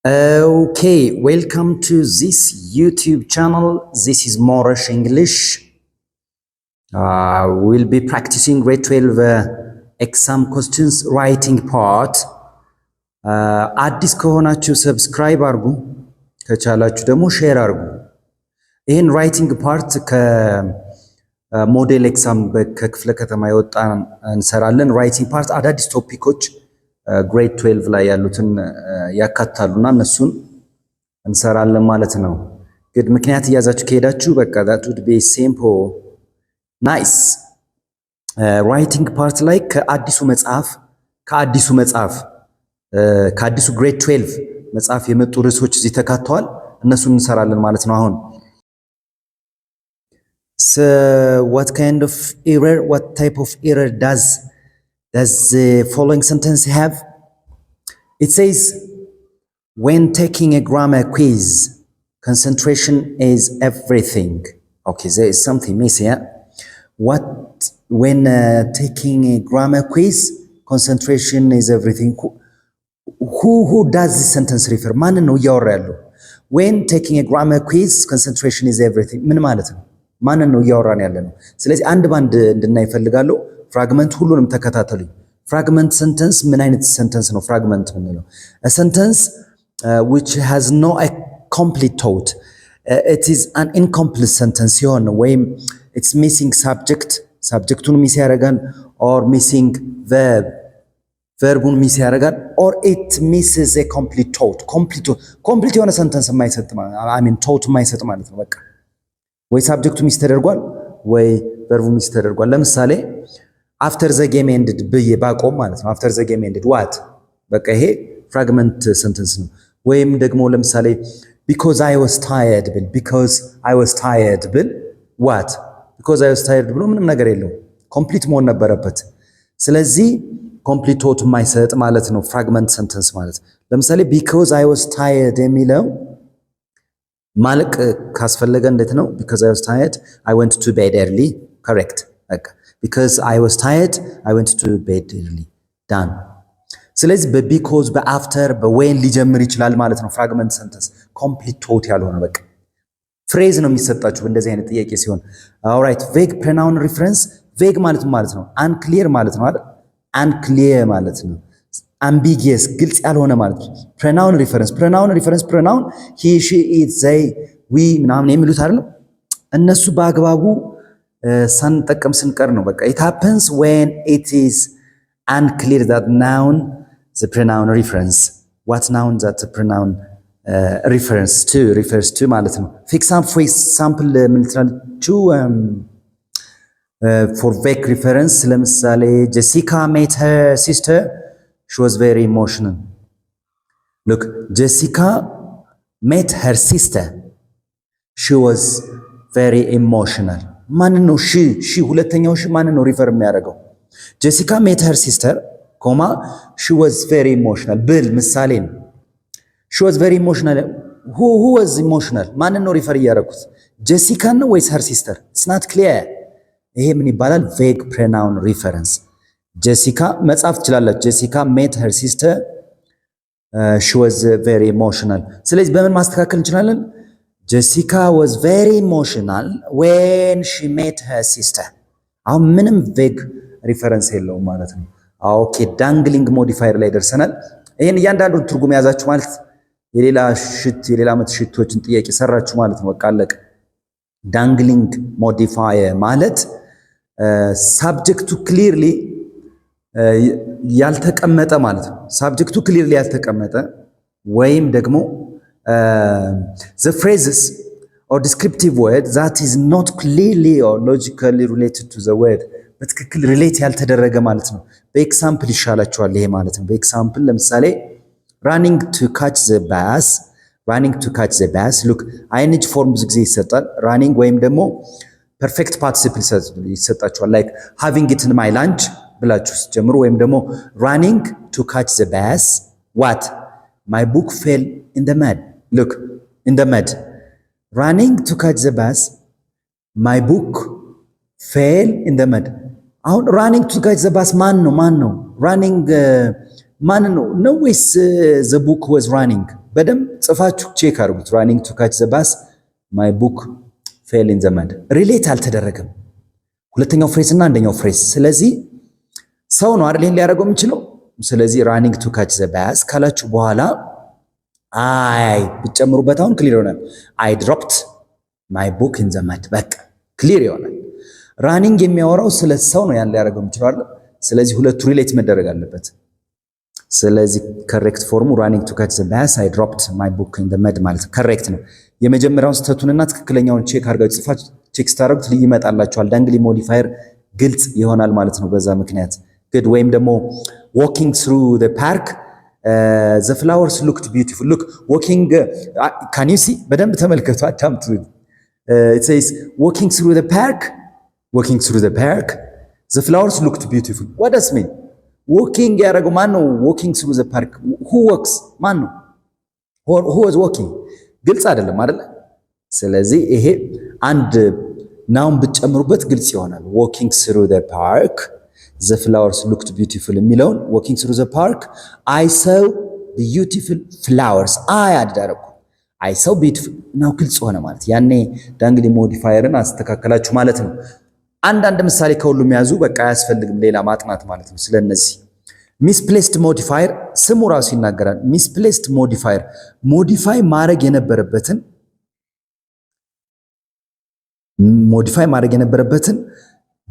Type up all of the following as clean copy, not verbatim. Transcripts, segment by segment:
Okay, welcome to this YouTube channel. This is Moresh English. We'll be practicing grade 12 exam questions writing part. አዲስ ከሆናችሁ ሰብስክራይብ አርጉ፣ ከቻላችሁ ደግሞ ሼር አርጉ። ይህን ራይቲንግ ፓርት ከሞዴል ኤግዛም ከክፍለ ከተማ የወጣን እንሰራለን። ራይቲንግ ፓርት አዳዲስ ቶፒኮች ግሬድ 12 ላይ ያሉትን ያካታሉና እነሱን እንሰራለን ማለት ነው። ግድ ምክንያት እያዛችሁ ከሄዳችሁ በቃ that would be simple nice ራይቲንግ ፓርት ላይ ከአዲሱ ግሬድ 12 መጽሐፍ የመጡ ርዕሶች እዚህ ተካተዋል። እነሱን እንሰራለን ማለት ነው። አሁን so what type of error does the following sentence have? It says, when taking a grammar quiz, concentration is everything. Okay, there is something missing here. When taking a grammar quiz, concentration is everything. Who does this sentence refer? ማን ነው እያወራ ያለው? When taking a grammar quiz, concentration is everything. ምን ማለት ነው? ማን ነው እያወራን ያለ ነው? ስለዚህ አንድ ባንድ እንድናይ ፈልጋለሁ። ፍራግመንት ሁሉንም ተከታተሉኝ። ፍራግመንት ሰንተንስ ምን አይነት ሰንተንስ ነው? ፍራግመንት ምንለው a sentence which has no a complete thought. It is an incomplete sentence ሲሆን ወይም it's missing subjectቱን ሚስ ያደርጋል or missing verb ሚስ ያደርጋል or it misses a complete thought. complete የሆነ ሰንተንስ የማይሰጥ thought የማይሰጥ ማለት ነው። በቃ ወይ ሳብጀክቱ ሚስ ተደርጓል ወይ verb ሚስ ተደርጓል። ለምሳሌ after the game ended ብዬ ባቆም ማለት ነው። after the game ended what? በቃ ይሄ ፍራግመንት ሰንተንስ ነው። ወይም ደግሞ ለምሳሌ because I was tired ብል what? because I was tired ብሎ ምንም ነገር የለው ኮምፕሊት መሆን ነበረበት። ስለዚህ ኮምፕሊት ቶት የማይሰጥ ማለት ነው ፍራግመንት ሰንተንስ ማለት። ለምሳሌ because I was tired የሚለው ማለቅ ካስፈለገ እንዴት ነው? because I was tired I went to bed early. correct. በቃ because I was tired I went to bed early. done. ስለዚህ በቢኮዝ በአፍተር በዌን ሊጀምር ይችላል ማለት ነው ፍራግመንት ሰንተንስ ኮምፕሊት ቶት ያልሆነ በቃ ፍሬዝ ነው የሚሰጣችሁ እንደዚህ አይነት ጥያቄ ሲሆን። ኦልራይት ቬግ ፕሮናውን ሪፈረንስ ቬግ ማለት ነው አንክሊየር ማለት ነው አይደል? አንክሊየር ማለት ነው አምቢጊየስ ግልጽ ያልሆነ ማለት ነው። ፕሮናውን ሪፈረንስ ፕሮናውን ሂ ሺ ኢት ዘይ ዊ ምናምን የሚሉት አይደል? እነሱ በአግባቡ ሳንጠቀም ስንቀር ነው በቃ it happens when it is unclear that noun the pronoun reference what noun that the pronoun refers to ማለት ነው። for example ምን ትላላችሁ? for vague reference ለምሳሌ Jessica met her sister she was very emotional. look, Jessica met her sister she was very emotional. ማን ነው ሺ ሁለተኛው ሺ ማን ነው ሪፈር የሚያደርገው? ጄሲካ ሜት ሄር ሲስተር ኮማ she was very emotional ብል ምሳሌ ነው። she was very emotional who was emotional ማን ነው ሪፈር እያደረኩት? ጄሲካ ነው ወይስ ሄር ሲስተር? it's not clear. ይሄ ምን ይባላል? vague pronoun reference. ጄሲካ መጻፍ ትችላላችሁ። ጄሲካ ሜት ሄር ሲስተር she was very emotional. ስለዚህ በምን ማስተካከል እንችላለን? Jessica was very emotional when she met her sister. አሁን ምንም vague reference የለውም ማለት ነው። ኦኬ ዳንግሊንግ ሞዲፋየር ላይ ደርሰናል። ይሄን እያንዳንዱን ትርጉም ያዛችሁ ማለት የሌላ ዓመት ሽቶችን ጥያቄ ሰራችሁ ማለት ነው። በቃ አለቀ። ዳንግሊንግ ሞዲፋየር ማለት ሳብጀክቱ ክሊርሊ ያልተቀመጠ ማለት ነው። ሳብጀክቱ ክሊርሊ ያልተቀመጠ ወይም ደግሞ the phrases or descriptive word that is not clearly or logically related to the word በትክክል ሪሌት ያልተደረገ ማለት ነው። በኤግዛምፕል ይሻላችኋል ይሄ ማለት ነው። በኤግዛምፕል ለምሳሌ running to catch the bus look ing ፎርም ብዙ ጊዜ ይሰጣል። running ወይም ደግሞ perfect participle ይሰጣችኋል like having eaten my lunch ብላችሁ ጀምሩ ወይም ደግሞ running to catch the bus what my book fell in the mud. look in the mud running to catch the bus my book fell in the mud. አሁን running to catch the bus ማን ነው running ማን ነው ወይስ the book was running? በደንብ ጽፋችሁ ቼክ አድርጉት። ራኒንግ ቱ ካች ዘ ባስ ማይ ቡክ ፌል ኢን ዘ መድ ሪሌት አልተደረገም ሁለተኛው ፍሬዝ እና አንደኛው ፍሬዝ። ስለዚህ ሰው ነው አይደል ሊያደርገው የሚችለው። ስለዚህ ራኒንግ ቱ ካች ዘ ባስ ካላችሁ በኋላ አይ ብትጨምሩበት አሁን ክሊር ይሆናል። አይ ድሮፕድ ማይ ቡክ ኢን ዘ መድ በቃ ክሊር ይሆናል። ራኒንግ የሚያወራው ስለ ሰው ነው ያን ሊያደርገው የሚችለው አይደል። ስለዚህ ሁለቱ ሪሌት መደረግ አለበት። ስለዚህ ከሬክት ፎርሙ ራኒንግ ቱ ካች ዘ ባስ አይ ድሮፕድ ማይ ቡክ ኢን ዘ መድ ማለት ከሬክት ነው። የመጀመሪያውን ስህተቱንና ትክክለኛውን ቼክ አድርጋችሁ ጽፋችሁ ቼክ ስታደርጉት ልዩ ይመጣላችኋል። ዳንግሊ ሞዲፋየር ግልጽ ይሆናል ማለት ነው በዛ ምክንያት ግድ ወይም ደግሞ walking through the park the flowers looked beautiful look walking can you see በደንብ ተመልከቱ አዳምጡ it says walking through the park the flowers looked beautiful what does mean walking ያደረገው ማን ነው walking through the park who walks ማን ነው who was walking ግልጽ አይደለም አይደል ስለዚህ ይሄ አንድ ናውን ብትጨምሩበት ግልጽ ይሆናል walking through the park the flowers looked beautiful የሚለውን walking through the park I saw beautiful flowers አያዳረኩ I saw beautiful ነው ግልጽ ሆነ ማለት ያኔ ዳንግሊ ሞዲፋየርን አስተካከላችሁ ማለት ነው። አንድ ምሳሌ ከሁሉም ያዙ በቃ አያስፈልግም ሌላ ማጥናት ማለት ነው። ስለነዚህ misplaced modifier ስሙ ራሱ ይናገራል። misplaced modifier ሞዲፋይ ማድረግ የነበረበትን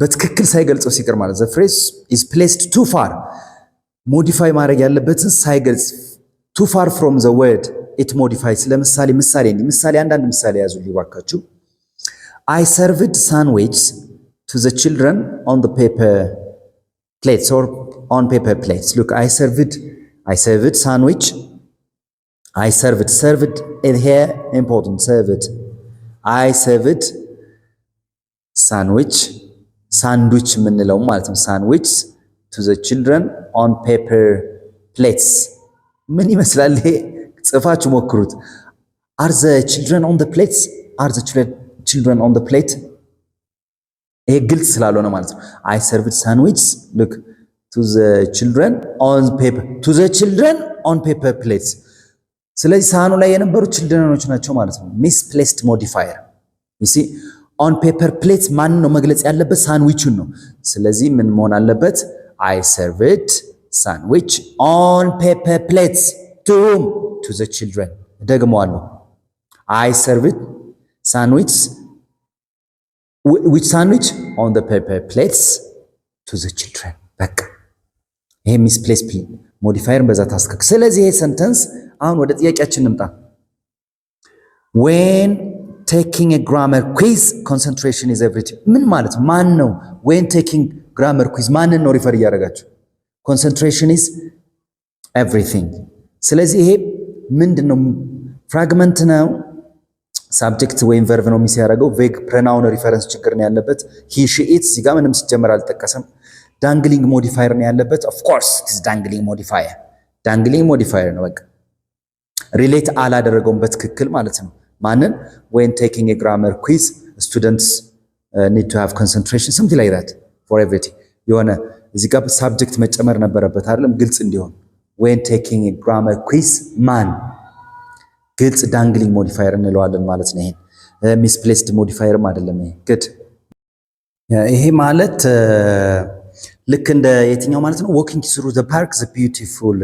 በትክክል ሳይገልጸው ሲቀር ማለት the phrase is placed too far ሞዲፋይ ማድረግ ያለበትን ሳይገልጽ too far from the word it modifies ለምሳሌ አንዳንድ ምሳሌ ያዙ ሊባካችሁ I served sandwiches to the children on the paper plates or on paper plates look I served sandwich I served here important served I served sandwich ምንለው ማለት ነው sandwich to the children on paper plates ምን ይመስላል ይሄ ጽፋችሁ ሞክሩት are the children on the plates on the plate ይሄ ግልጽ ስላልሆነ ማለት ነው I served sandwich look to the children on paper plates ስለዚህ ሳህኑ ላይ የነበሩ ችልድረኖች ናቸው ማለት ነው misplaced modifier you see on paper plates ማን ነው መግለጽ ያለበት ሳንዊቹን ነው ስለዚህ ምን መሆን አለበት I served sandwich on paper plates to the children ደግሞዋለሁ I served sandwich which sandwich on the paper plates to the children በቃ ይሄ misplaced modifier በዛ ታስከክ ስለዚህ ይሄ ሰንተንስ አሁን ወደ ጥያቄያችን እንምጣ when taking a grammar quiz concentration is everything ምን ማለት ማን ነው when taking grammar quiz ማንን ነው ሪፈር እያደረጋችሁ concentration is everything ስለዚህ ይሄ ምንድነው ፍራግመንት ነው subject ወይም verb ነው የሚያደርገው vague pronoun reference ችግር ነው ያለበት he she it እዚህ ጋር ምንም ሲጀመር አልተጠቀሰም dangling modifier ነው ያለበት of course it is dangling modifier ነው በቃ relate አላደረገውም በትክክል ማለት ነው ማንን when taking a grammar quiz students need to have concentration something like that for everything የሆነ እዚህ ጋር subject መጨመር ነበረበት አይደለም ግልጽ እንዲሆን when taking a grammar quiz ማን ግልጽ dangling modifier እንለዋለን ማለት ነው ይሄን misplaced modifier አይደለም ይሄ good ይሄ ማለት ልክ እንደ የትኛው ማለት ነው walking through the park the beautiful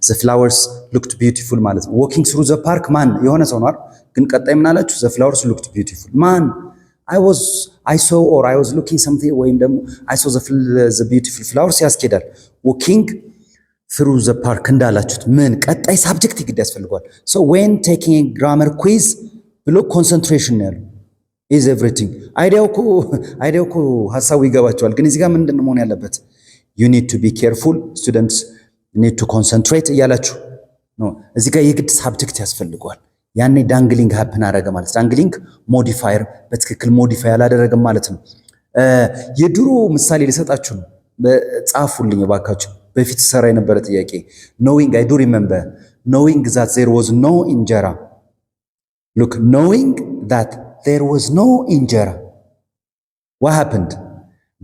the flowers looked beautiful ማለት ነው walking through the park ማን የሆነ ሰው ነው ግን ቀጣይ ምን አላችሁ the flowers looked beautiful ማን I saw or I was looking something ወይም ደግሞ I saw the beautiful flowers ያስኬዳል walking through the park እንዳላችሁት ምን ቀጣይ ሳብጀክት ይግድ ያስፈልጋል so when taking a grammar quiz ብሎ concentration ነው ያለው is everything አይዲያው እኮ ሐሳቡ ይገባቸዋል ግን እዚህ ጋር ምንድነው መሆን ያለበት you need to be careful students need to concentrate እያላችሁ ነው እዚህ ጋር የግድ ሳብጀክት ያስፈልጋል ያኔ ዳንግሊንግ happen አደረገ ማለት ዳንግሊንግ ሞዲፋየር በትክክል ሞዲፋይ አላደረገም ማለት ነው የድሮ ምሳሌ ልሰጣችሁ ነው ጻፉልኝ ባካችሁ በፊት ሰራ የነበረ ጥያቄ knowing I do remember knowing that there was no injera look knowing that there was no injera what happened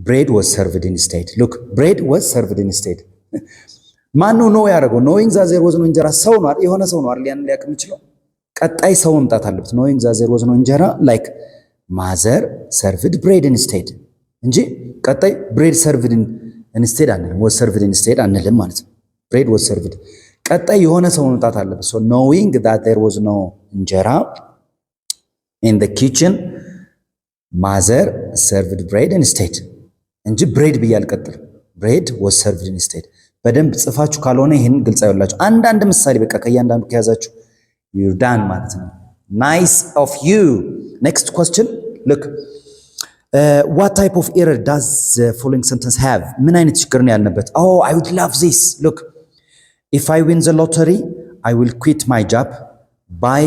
bread was served instead look bread was served instead ማን ነው ኖ ያደረገው? ኖዊንግ ዛት ዜር ዋዝ ኖ እንጀራ ሰው ነው አይደል? የሆነ ሰው ነው አይደል? ያን ሊያውቅ የሚችለው ቀጣይ ሰው መምጣት አለበት። ኖዊንግ ዛት ዜር ዋዝ ኖ እንጀራ ላይክ ማዘር ሰርቭድ ብሬድ ኢንስቴድ እንጂ ቀጣይ ብሬድ ሰርቭድ ኢንስቴድ አንልም፣ ዋዝ ሰርቭድ ኢንስቴድ አንልም ማለት ነው። ብሬድ ዋዝ ሰርቭድ ቀጣይ የሆነ ሰው መምጣት አለበት። ሶ ኖዊንግ ዛት ዜር ዋዝ ኖ እንጀራ ኢን ዘ ኪችን ማዘር ሰርቭድ ብሬድ ኢንስቴድ እንጂ ብሬድ ብዬ አልቀጥልም። ብሬድ ዋዝ ሰርቭድ ኢንስቴድ። በደንብ ጽፋችሁ ካልሆነ ይህን ግልጽ አይወላችሁ። አንዳንድ ምሳሌ በቃ ከእያንዳንዱ ከያዛችሁ you're done ማለት ነው። nice of you. next question look what type of error does the following sentence have? ምን አይነት ችግር ነው ያልነበት? oh I would love this. look if I win the lottery I will quit my job, buy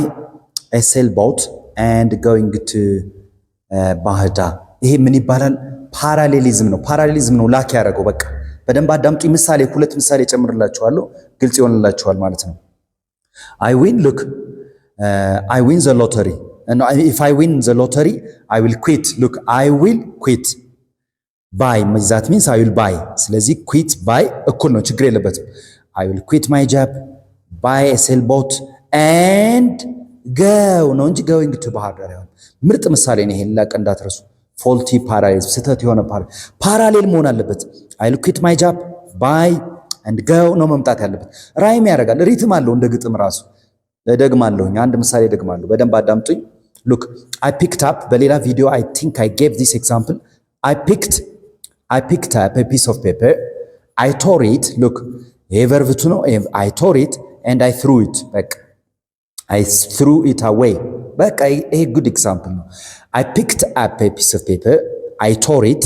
a sailboat and going to ባህር ዳር። ይሄ ምን ይባላል? ፓራሌሊዝም ነው። ፓራሌሊዝም ነው ላክ ያደረገው። በቃ በደንብ አዳምጡ። ምሳሌ ሁለት ምሳሌ ጨምርላችኋለሁ፣ ግልጽ ይሆንላችኋል ማለት ነው። I win, look, I win the lottery. And if I win the lottery, I will quit. Look, I will quit. Buy, that means I will buy. ስለዚህ quit, buy እኩል ነው፣ ችግር የለበትም። I will quit my job, buy a sailboat and go ነው እንጂ going to ባህር ዳር ይሆን። ምርጥ ምሳሌ ነው ይሄ፣ ላቀ እንዳትረሱ። ፎልቲ ፓራሌል፣ ስህተት የሆነ ፓራሌል መሆን አለበት። I will quit my job, buy and go ነው መምጣት ያለበት። ራይም ያደርጋል፣ ሪትም አለው እንደ ግጥም ራሱ። ደግማለሁኝ፣ አንድ ምሳሌ ደግማለሁ፣ በደንብ አዳምጡኝ። look I picked up፣ በሌላ ቪዲዮ I think I gave this example. I picked up a piece of paper, I tore it. look ይሄ verb to ነው። I tore it and I threw it. በቃ I threw it away። በቃ ይሄ good example ነው። I picked up a piece of paper, I tore it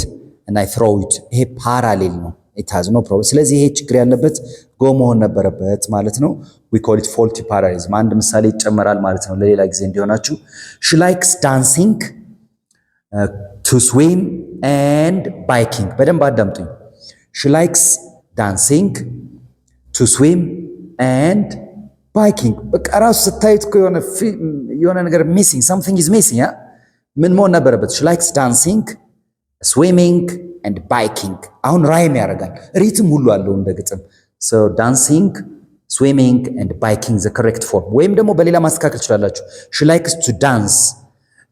and I threw it። ይሄ ፓራሌል ነው። it has no problem። ስለዚህ ይሄ ችግር ያለበት ጎ መሆን ነበረበት ማለት ነው። we call it faulty parallelism። አንድ ምሳሌ ይጨመራል ማለት ነው ለሌላ ጊዜ እንዲሆናችሁ። she likes dancing, to swim and biking። በደንብ አዳምጡኝ። she likes dancing, to swim and biking። በቃ ራሱ ስታዩት የሆነ ነገር missing, something is missing። ምን መሆን ነበረበት? she likes dancing, swimming and biking። አሁን ራይም ያደርጋል፣ ሪትም ሁሉ አለው እንደ ግጥም። so dancing, swimming and biking the correct form። ወይም ደግሞ በሌላ ማስተካከል ትችላላችሁ። she likes to dance,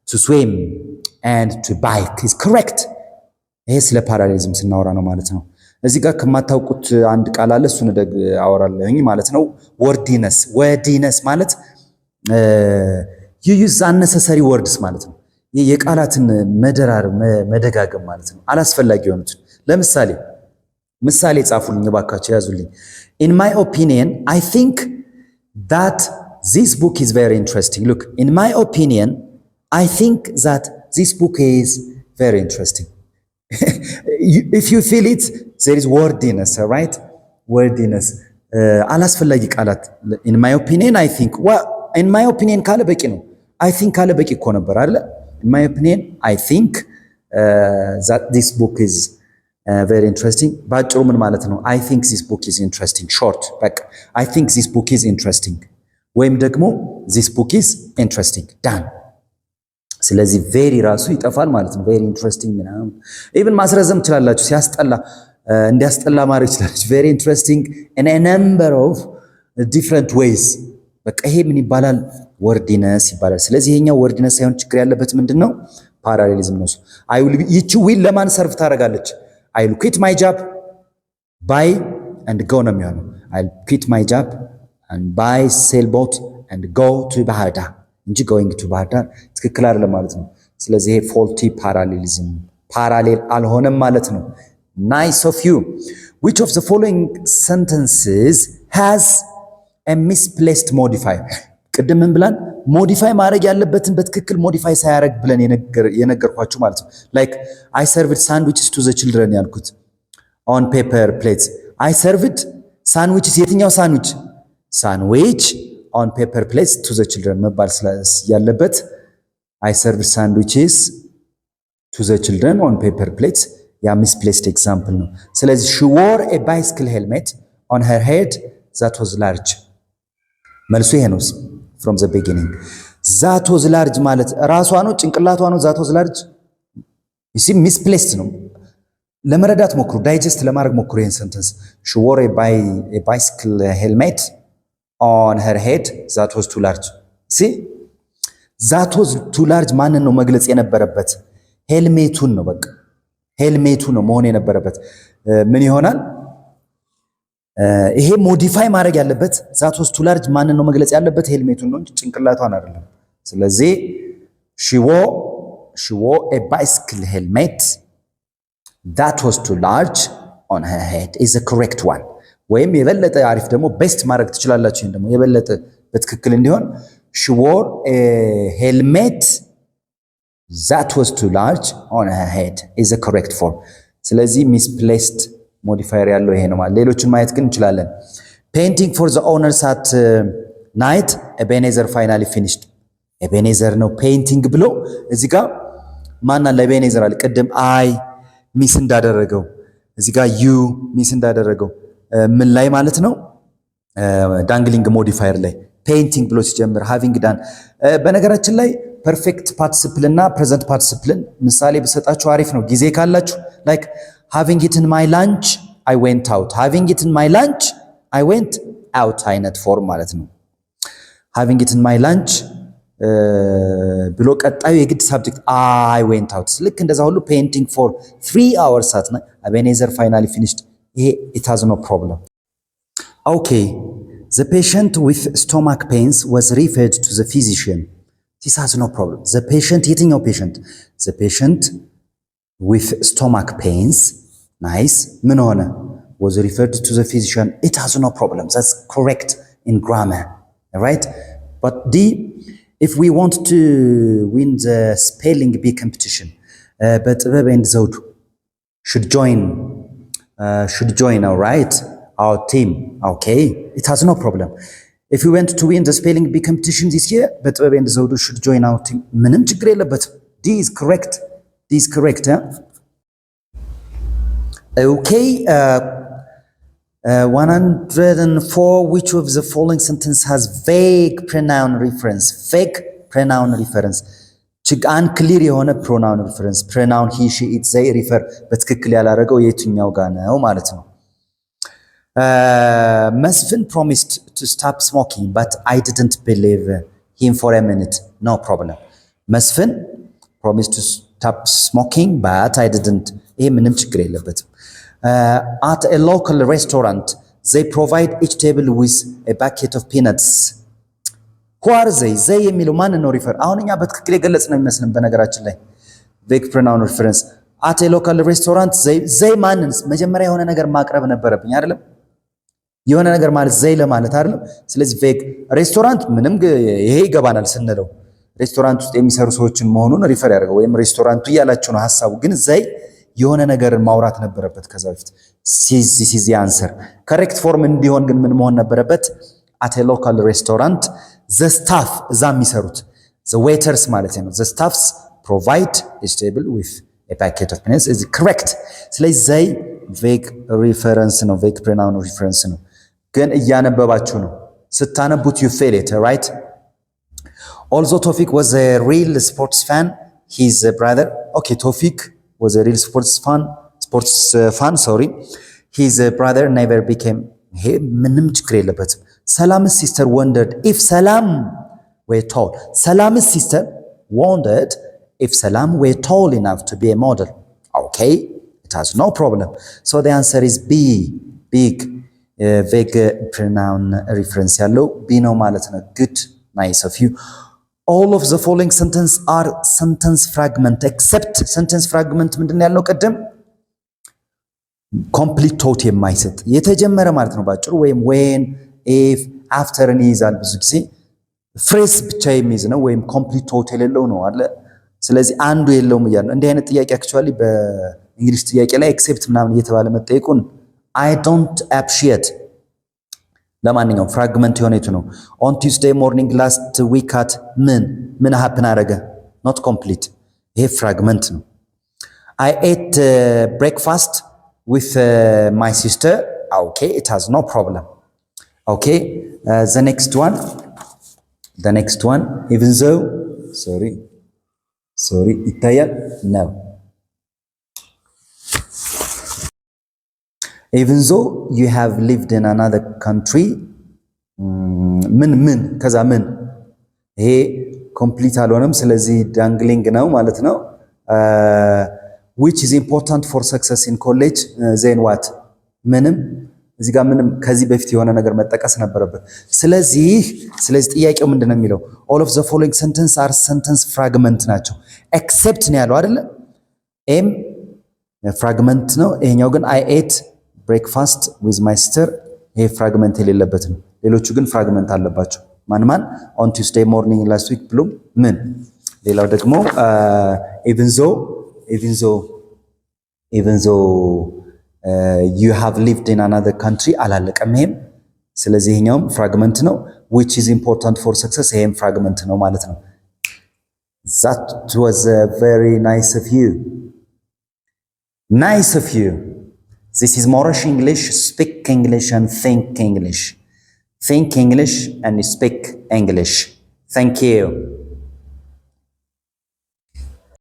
to swim and to bike is correct። ይሄ ስለ ፓራሌሊዝም ስናወራ ነው ማለት ነው። እዚህ ጋር ከማታውቁት አንድ ቃል አለ፣ እሱን አወራለሁኝ ማለት ነው። wordiness። wordiness ማለት you use unnecessary words ማለት ነው። የቃላትን መደጋገም ማለት ነው፣ አላስፈላጊ የሆኑትን። ለምሳሌ ምሳሌ ጻፉልኝ እባካችሁ፣ ያዙልኝ። in my opinion I think that this book is very interesting። look in my opinion I think that this book is very interesting። if you feel it there is wordiness, right? wordiness አላስፈላጊ ቃላት። in my opinion I think in my opinion ካለ በቂ ነው። I think ካለ በቂ እኮ ነበር አይደል? in my opinion I think that this book is very interesting። ባጭሩ ምን ማለት ነው? I think this book is interesting short። በቃ I think this book is interesting ወይም ደግሞ this book is interesting done። ስለዚህ very ራሱ ይጠፋል ማለት ነው። very interesting ምናምን even ማስረዘም ትችላላችሁ። ሲያስጠላ እንዲያስጠላ ማድረግ ትችላላችሁ። very interesting in a number of different ways። በቃ ይሄ ምን ይባላል? ወርዲነስ ይባላል። ስለዚህ ይሄኛው ወርዲነስ ሳይሆን ችግር ያለበት ምንድነው? ፓራሌሊዝም ነው። ይቺ ዊል ለማን ሰርቭ ታደርጋለች? I will quit my job, buy and go ነው የሚሆነው። I will quit my job and buy sailboat and go to ባህር ዳር እንጂ going to ባህር ዳር ትክክል አይደለም ማለት ነው። ስለዚህ ይሄ faulty parallelism፣ ፓራሌል አልሆነም ማለት ነው። nice of you. which of the following sentences has a misplaced modifier? ቅድም ምን ብለን ሞዲፋይ ማድረግ ያለበትን በትክክል ሞዲፋይ ሳያደርግ ብለን የነገርኳችሁ ማለት ነው። like I served sandwiches to the children ያልኩት on paper plates። I served sandwiches፣ የትኛው ሳንዊች? ሳንዊች on paper plates to the children መባል ያለበት I served sandwiches to the children on paper plates። ያ misplaced example ነው። ስለዚህ she wore a bicycle helmet on her head that was large። መልሱ ይሄ ነው from the beginning። that was large ማለት ራሷ ነው ጭንቅላቷ ነው that was large። you see misplaced ነው። ለመረዳት ሞክሩ፣ ዳይጀስት ለማድረግ ሞክሩ ይህን ሰንተንስ። she wore a bicycle helmet on her head that was too large. see that was too large ማንን ነው መግለጽ የነበረበት? ሄልሜቱን ነው። በቃ ሄልሜቱ ነው መሆን የነበረበት። ምን ይሆናል? ይሄ ሞዲፋይ ማድረግ ያለበት that was too large ማንን ነው መግለጽ ያለበት? ሄልሜቱን ነው እንጂ ጭንቅላቷን አይደለም። ስለዚህ she wore a bicycle helmet that was too large on her head is the correct one. ወይም የበለጠ አሪፍ ደግሞ ቤስት ማድረግ ትችላላችሁ። ይሄን ደግሞ የበለጠ በትክክል እንዲሆን she wore a helmet that was too large on her head is the correct form. ስለዚህ misplaced modifier ያለው ይሄ ነው ማለት። ሌሎችን ማየት ግን እንችላለን። painting for the owners at night Ebenezer finally finished. Ebenezer ነው ፔይንቲንግ ብሎ እዚህ ጋር ማን አለ? Ebenezer አለ። ቅድም አይ ሚስ እንዳደረገው እዚህ ጋር ዩ ሚስ እንዳደረገው ምን ላይ ማለት ነው? ዳንግሊንግ ሞዲፋየር ላይ ፔይንቲንግ ብሎ ሲጀምር ሃቪንግ ዳን። በነገራችን ላይ ፐርፌክት ፓርቲሲፕል እና ፕሬዘንት ፓርቲሲፕልን ምሳሌ ብሰጣችሁ አሪፍ ነው ጊዜ ካላችሁ። ላይክ ሃቪንግ ኢትን ማይ ላንች አይ ዌንት አውት፣ ሃቪንግ ኢትን ማይ ላንች አይ ዌንት አውት አይነት ፎርም ማለት ነው። ሃቪንግ ኢትን ማይ ላንች ብሎ ቀጣዩ የግድ ሳብጀክት አይ ዌንት አውት። ልክ እንደዛ ሁሉ ፔይንቲንግ ፎር 3 hours at night Ebenezer finally finished. ይሄ it has no problem. Okay, the patient with stomach pains was referred to the physician. This has no problem. The patient, የትኛው patient? The patient with stomach pains, nice, ምን ሆነ? Was referred to the physician. It has no problem. That's correct in grammar, right? But if we want to win the spelling bee competition, በጥበብ and ዘውዱ should join our team. Okay, it has no problem. If we want to win the spelling bee competition this year, በጥበብ and ዘውዱ should join our team. ምንም ችግር የለበትም። D is correct. Huh? Okay, 104 which of the following sentence has vague pronoun reference? Vague pronoun reference unclear የሆነ pronoun reference pronoun he she it they refer በትክክል ያላረገው የትኛው ጋር ነው ማለት ነው። Mesfin promised to stop smoking but I didn't believe him for a minute. No problem. Mesfin promised to stop smoking but I didn't. ይሄ ምንም ችግር የለበትም። At a local restaurant they provide each table with a bucket of peanuts. who are they የሚለው ማን ነው ሪፈር? አሁን እኛ በትክክል የገለጽ ነው የሚመስልን በነገራችን ላይ vague pronoun reference at a local restaurant they ማንን መጀመሪያ የሆነ ነገር ማቅረብ ነበረብኝ አይደለም? የሆነ ነገር ማለት they ለማለት አይደለም? ስለዚህ vague ሬስቶራንት ምንም ይሄ ይገባናል ስንለው ሬስቶራንት ውስጥ የሚሰሩ ሰዎችን መሆኑን ሪፈር ያደርገው ወይም ሬስቶራንቱ እያላችሁ ነው ሐሳቡ። ግን they የሆነ ነገር ማውራት ነበረበት ከዛ በፊት። this is the answer. correct form እንዲሆን ግን ምን መሆን ነበረበት? at a local restaurant the staff እዛ የሚሰሩት the waiters ማለት ነው። the staffs provide a table with a packet of peanuts is correct. ስለዚህ they vague reference ነው፣ vague pronoun reference ነው። ግን እያነበባችሁ ነው። ስታነቡት you fail it, right? Also Tofik was a real sports fan. His brother, okay, Tofik was a real sports fan, sorry. His brother never became, ይሄ ምንም ችግር የለበትም። Salam's sister wondered if Salam were tall. Salam's sister wondered if Salam were tall enough to be a model. Okay, it has no problem. So the answer is B. Big vague pronoun reference ያለው B ነው ማለት ነው። Good, nice of you. All of the following sentence are sentence fragment except sentence fragment ምንድን ያለው ቀደም complete thought የማይሰጥ የተጀመረ ማለት ነው ባጭሩ። ወይም when if after ይይዛል ብዙ ጊዜ ፍሬስ ብቻ የሚይዝ ነው ወይም complete thought የሌለው ነው አለ። ስለዚህ አንዱ የለውም እያለ እንዲህ አይነት ጥያቄ actually በእንግሊዝ ጥያቄ ላይ except ምናምን እየተባለ መጠየቁን I don't appreciate። ለማንኛውም ፍራግመንት የሆነ የቱ ነው? on Tuesday morning last week at ምን happen አረገ? not complete። ይሄ ፍራግመንት ነው። I ate breakfast with my sister. Okay, it has no problem. Okay, the next one even though sorry ይታያል ነው even though you have lived in another country ምን ከዛ ምን ይሄ ኮምፕሊት አልሆነም ስለዚህ ዳንግሊንግ ነው ማለት ነው which is important for success in college then what ምንም እዚህ ጋር ምንም ከዚህ በፊት የሆነ ነገር መጠቀስ ነበረበት ስለዚህ ጥያቄው ምንድነው የሚለው all of the following sentence are sentence fragment ናቸው except ነው ያለው አይደለ m fragment ነው ይሄኛው ግን I ate breakfast with my sister ይሄ fragment የሌለበት ነው ሌሎቹ ግን fragment አለባቸው ማን on Tuesday morning last week ብሎ ምን ሌላው ደግሞ even though you have lived in another country አላለቀም ይሄም ስለዚህ ይሄኛውም fragment ነው which is important for success ይሄም fragment ነው ማለት ነው that was very nice of you this is Moorish English speak English and think English and speak English thank you